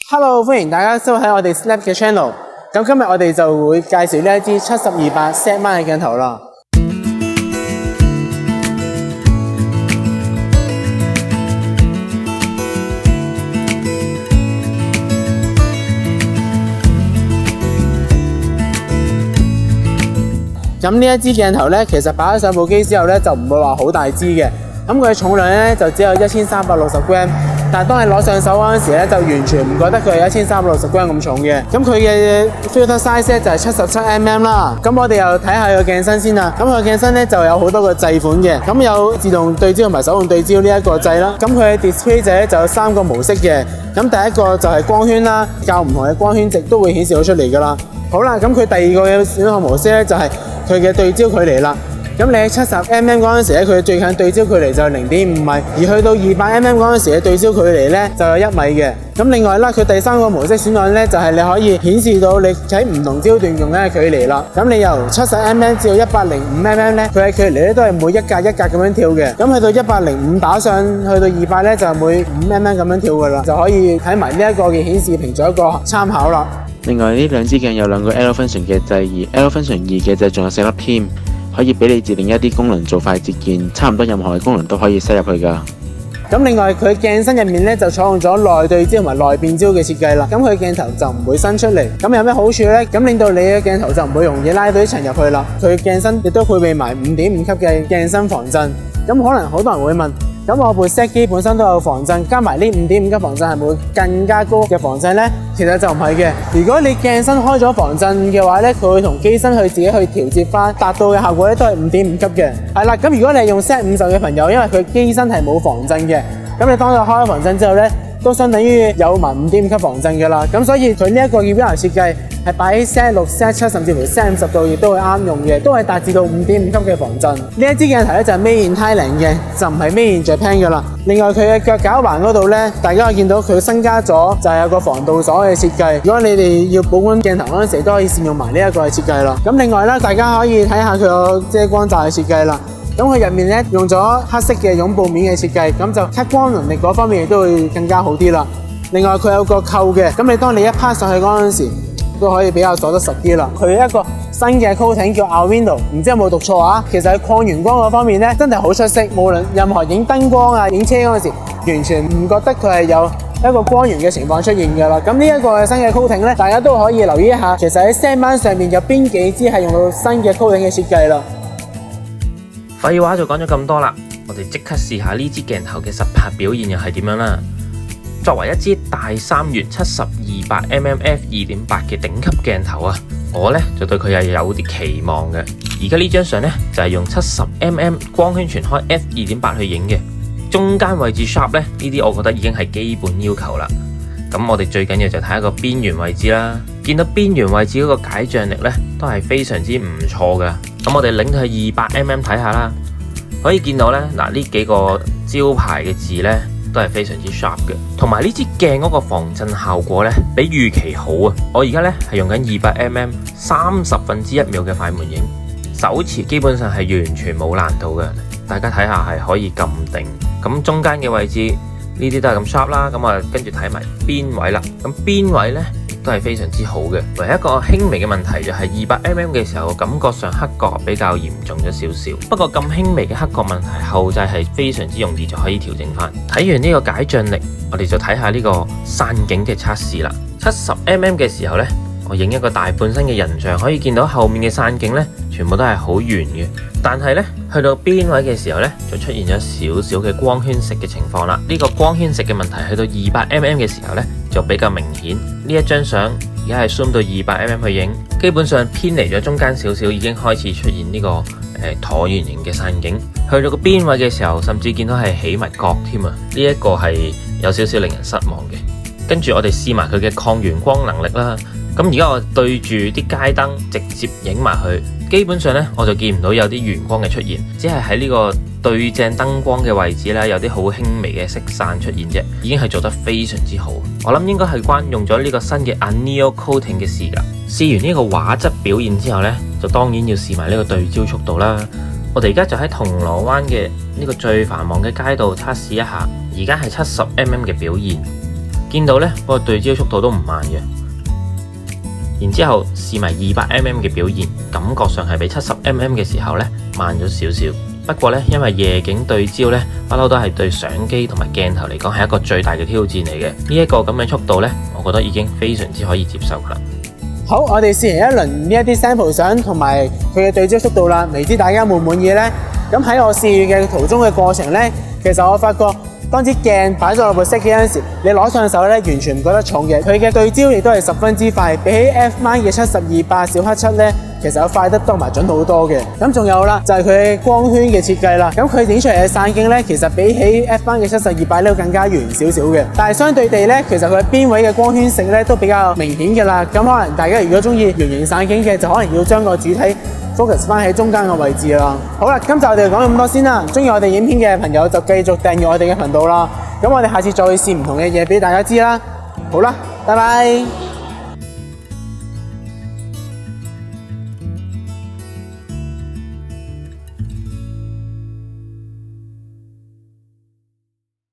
Hello， 歡迎大家收睇我哋 Snap 嘅 channel。咁今日我哋就會介紹呢一支70-28 Z mount 嘅鏡頭啦。咁呢一支鏡頭咧，其實擺咗上部機之後咧，就唔會話好大支嘅。咁佢嘅重量咧就只有1360g，但係當你攞上手嗰陣時咧，就完全唔覺得佢有1360g咁重嘅。咁佢嘅 filter size 咧就係77mm 啦。咁我哋又睇下個鏡身先啦。咁佢鏡身咧就有好多個掣款嘅。咁有自動對焦同埋手動對焦呢一個掣啦。咁佢嘅 display 掣咧就有3個模式嘅。咁第一個就係光圈啦，較唔同嘅光圈值都會顯示到出嚟噶啦。好啦，咁佢第二個嘅選項模式咧就係佢嘅對焦距離啦。咁你喺70mm 嗰陣時咧，佢最近對焦距離就係0.5米，而去到200mm 嗰陣時嘅對焦距離咧就有1米嘅。咁另外啦，佢第三個模式選項咧就係你可以顯示到你喺唔同焦段用緊嘅距離啦。咁你由70mm 至到105mm咧，佢嘅距離咧都係每一格一格咁樣跳嘅。咁去到105打上去到200咧，就係每5mm咁樣跳噶啦，就可以睇埋呢一個嘅顯示屏做一個參考啦。另外呢兩支鏡有2個 L function 嘅掣，而 L function 2嘅掣仲有4粒添，可以俾你自定一啲功能做快捷鍵，差唔多任何嘅功能都可以塞入去噶。咁另外佢鏡身入面咧就採用咗內對焦同埋內變焦嘅設計啦。咁佢鏡頭就唔會伸出嚟。咁有咩好處咧？咁令到你嘅鏡頭就唔會容易拉到啲塵入去啦。佢鏡身亦都配備埋5.5級嘅鏡身防震。咁可能好多人會問，咁我部 Z 機本身都有防震，加埋呢5.5級防震係咪會更加高嘅防震呢？其實就唔係嘅。如果你鏡身開咗防震嘅話咧，佢會同機身去自己去調節翻，達到嘅效果咧都係5.5級嘅。係啦，咁如果你係用 Z50 嘅朋友，因為佢機身係冇防震嘅，咁你當佢開咗防震之後咧，都相等於有埋5.5級防震嘅啦。咁所以佢呢一個儀表盤設計係擺喺 Z6、Z7 甚至乎 Z50 度，亦都會啱用嘅，都係達至到5.5級嘅防震。呢一支鏡頭咧就係 Made in Thailand 嘅，就唔係 Made in Japan 嘅啦。另外佢嘅腳架環嗰度咧，大家可以見到佢增加咗就係有個防盜鎖嘅設計。如果你哋要保管鏡頭嗰陣時，都可以善用埋呢一個嘅設計啦。咁另外咧，大家可以睇下佢個遮光罩嘅設計啦。咁佢入面咧用咗黑色嘅擁抱面嘅設計，咁就吸光能力嗰方面亦都會更加好啲啦。另外佢有個扣嘅，咁你當你一趴上去嗰陣時，都可以比較鎖得實啲啦。佢一個新嘅 coating 叫 Alvindo， 唔知有冇讀錯啊？其實喺抗原光嗰方面咧，真係好出色。無論任何影燈光啊、影車嗰陣時，完全唔覺得佢係有一個光源嘅情況出現㗎啦。咁呢一個新嘅 coating 咧，大家都可以留意一下。其實喺 Z mount 上面有邊幾支係用到新嘅 coating 嘅設計啦。廢話就講咗咁多啦，我哋即刻試下呢支鏡頭嘅實拍表現又係點樣啦。作為一支大三元70-28mm f2.8 嘅頂級鏡頭啊，我呢就對佢係有啲期望嘅。而家呢張相呢就係用70mm 光圈全開 f2.8 去影嘅，中間位置 sharp 呢啲我覺得已經係基本要求啦。咁我哋最緊要就睇一個邊緣位置啦，見到邊緣位置嗰個解像力呢都係非常之唔錯嘅。咁我哋拎去200mm 睇下啦，可以見到呢，嗱呢幾個招牌嘅字呢都係非常之 sharp 嘅，同埋呢支鏡嗰個防震效果呢比預期好啊！我而家呢係用緊200mm 1/30秒嘅快門影，手持基本上係完全冇難度嘅，大家睇下係可以撳定。咁中間嘅位置呢啲都係咁 sharp 啦，咁啊跟住睇埋邊位啦，咁邊位呢都係非常之好嘅，唯一一個輕微嘅問題就係200mm嘅時候感覺上黑角比較嚴重咗少少。不過咁輕微嘅黑角問題，後製係非常之容易就可以調整翻。睇完呢個解像力，我哋就睇下呢個散景嘅測試啦。70mm嘅時候呢，我影一個大半身嘅人像，可以見到後面嘅散景呢全部都係好圓嘅。但係呢，去到邊位嘅時候呢，就出現咗少少嘅光圈蝕嘅情況啦。呢個光圈蝕嘅問題去到200mm嘅時候呢，就比較明顯。呢一張相而家係 zoom 到200mm去影，基本上偏離咗中間少少，已經開始出現呢個橢圓形嘅散景。去到個邊位嘅時候，甚至見到係起埋角添啊！呢一個係有少少令人失望嘅。跟住我哋試埋佢嘅抗原光能力啦。咁而家我對住啲街燈直接影埋去，基本上呢，我就見唔到有啲圓光嘅出現，只係喺呢個對正燈光嘅位置呢，有啲好輕微嘅色散出現啫，已經係做得非常之好。我諗應該係關用咗呢個新嘅 Anneal Coating 嘅事㗎。試完呢個畫質表現之後呢，就當然要試埋呢個對焦速度啦。我哋而家就喺銅鑼灣嘅呢個最繁忙嘅街道測試一下，而家係70mm嘅表現。見到呢個對焦速度都唔慢嘅。然之後試埋200mm 嘅表現，感覺上係比70mm 嘅時候呢慢咗少少。不過呢，因為夜景對焦呢，不嬲都係對相機同埋鏡頭嚟講係一個最大嘅挑戰嚟嘅。呢一個咁嘅速度呢，我覺得已經非常之可以接受啦。好，我哋試完一輪呢一啲 sample 相同埋佢嘅對焦速度啦，唔知大家滿唔滿意呢？咁喺我試嘅途中嘅過程呢，其實我發覺當支鏡擺咗落部相機嗰陣時，你攞上手呢，完全唔覺得重嘅。佢嘅對焦亦都係十分之快，比起 F-mount 嘅72.8小黑7呢，其實有快得多同埋準好多嘅。咁仲有啦，就係佢嘅光圈嘅設計啦。咁佢影出嚟嘅散景呢，其實比起 F-mount 嘅72.8呢更加圓少少嘅。但係相對地呢，其實佢邊位嘅光圈色呢都比較明顯嘅啦。咁可能大家如果中意圓形散景嘅，就可能要將個主體focus 翻喺中間嘅位置啦。好啦，今集我哋講咁多先啦。中意我哋影片嘅朋友就繼續訂閱我哋嘅頻道啦。咁我哋下次再試唔同嘅嘢俾大家知啦。好啦，拜拜。